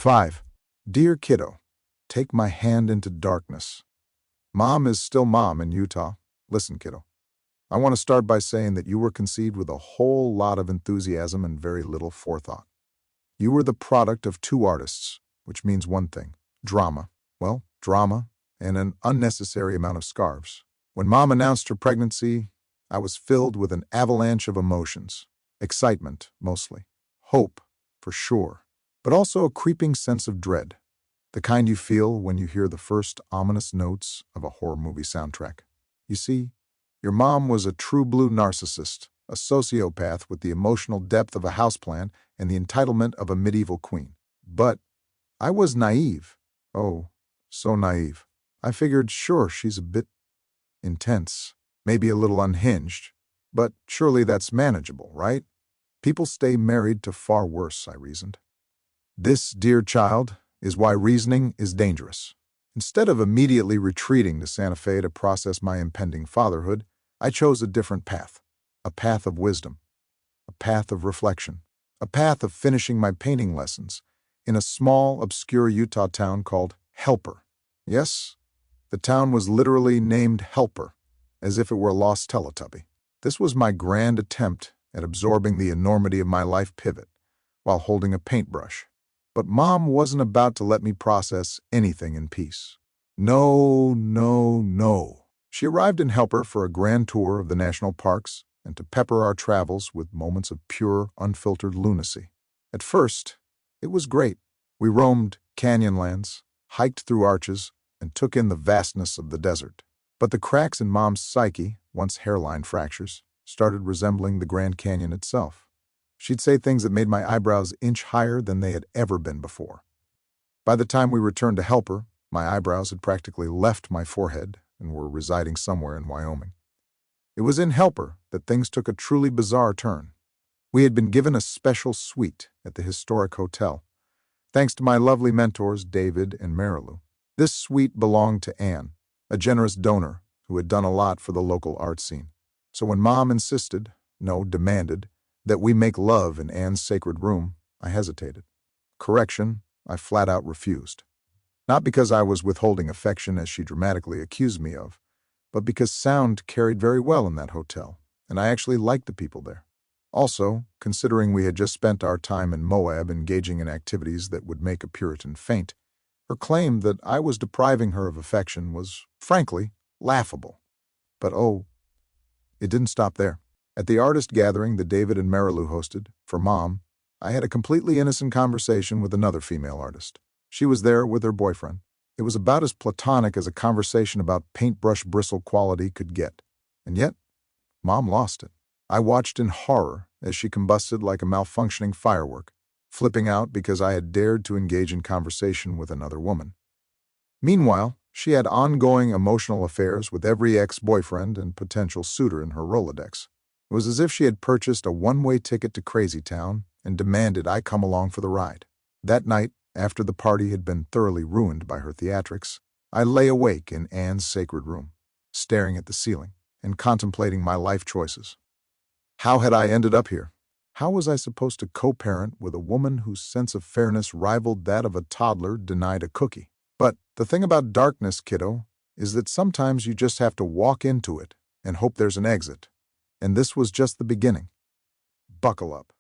5. Dear Kiddo, take my hand into darkness. Mom is still mom in Utah. Listen, kiddo. I want to start by saying that you were conceived with a whole lot of enthusiasm and very little forethought. You were the product of two artists, which means one thing: drama. Well, drama and an unnecessary amount of scarves. When Mom announced her pregnancy, I was filled with an avalanche of emotions. Excitement, mostly. Hope, for sure. But also a creeping sense of dread. The kind you feel when you hear the first ominous notes of a horror movie soundtrack. You see, your mom was a true blue narcissist, a sociopath with the emotional depth of a houseplant and the entitlement of a medieval queen. But I was naive. Oh, so naive. I figured, sure, she's a bit intense, maybe a little unhinged, but surely that's manageable, right? People stay married to far worse, I reasoned. This, dear child, is why reasoning is dangerous. Instead of immediately retreating to Santa Fe to process my impending fatherhood, I chose a different path. A path of wisdom. A path of reflection. A path of finishing my painting lessons in a small, obscure Utah town called Helper. Yes, the town was literally named Helper, as if it were a lost Teletubby. This was my grand attempt at absorbing the enormity of my life pivot while holding a paintbrush. But Mom wasn't about to let me process anything in peace. No, no, no. She arrived in Helper for a grand tour of the national parks and to pepper our travels with moments of pure, unfiltered lunacy. At first, it was great. We roamed canyonlands, hiked through arches, and took in the vastness of the desert. But the cracks in Mom's psyche, once hairline fractures, started resembling the Grand Canyon itself. She'd say things that made my eyebrows inch higher than they had ever been before. By the time we returned to Helper, my eyebrows had practically left my forehead and were residing somewhere in Wyoming. It was in Helper that things took a truly bizarre turn. We had been given a special suite at the historic hotel, thanks to my lovely mentors David and Marilu. This suite belonged to Anne, a generous donor who had done a lot for the local art scene. So when Mom insisted, no, demanded, that we make love in Anne's sacred room, I hesitated. Correction, I flat out refused. Not because I was withholding affection as she dramatically accused me of, but because sound carried very well in that hotel, and I actually liked the people there. Also, considering we had just spent our time in Moab engaging in activities that would make a Puritan faint, her claim that I was depriving her of affection was, frankly, laughable. But oh, it didn't stop there. At the artist gathering that David and Marilu hosted, for Mom, I had a completely innocent conversation with another female artist. She was there with her boyfriend. It was about as platonic as a conversation about paintbrush bristle quality could get. And yet, Mom lost it. I watched in horror as she combusted like a malfunctioning firework, flipping out because I had dared to engage in conversation with another woman. Meanwhile, she had ongoing emotional affairs with every ex-boyfriend and potential suitor in her Rolodex. It was as if she had purchased a one-way ticket to Crazy Town and demanded I come along for the ride. That night, after the party had been thoroughly ruined by her theatrics, I lay awake in Anne's sacred room, staring at the ceiling and contemplating my life choices. How had I ended up here? How was I supposed to co-parent with a woman whose sense of fairness rivaled that of a toddler denied a cookie? But the thing about darkness, kiddo, is that sometimes you just have to walk into it and hope there's an exit. And this was just the beginning. Buckle up.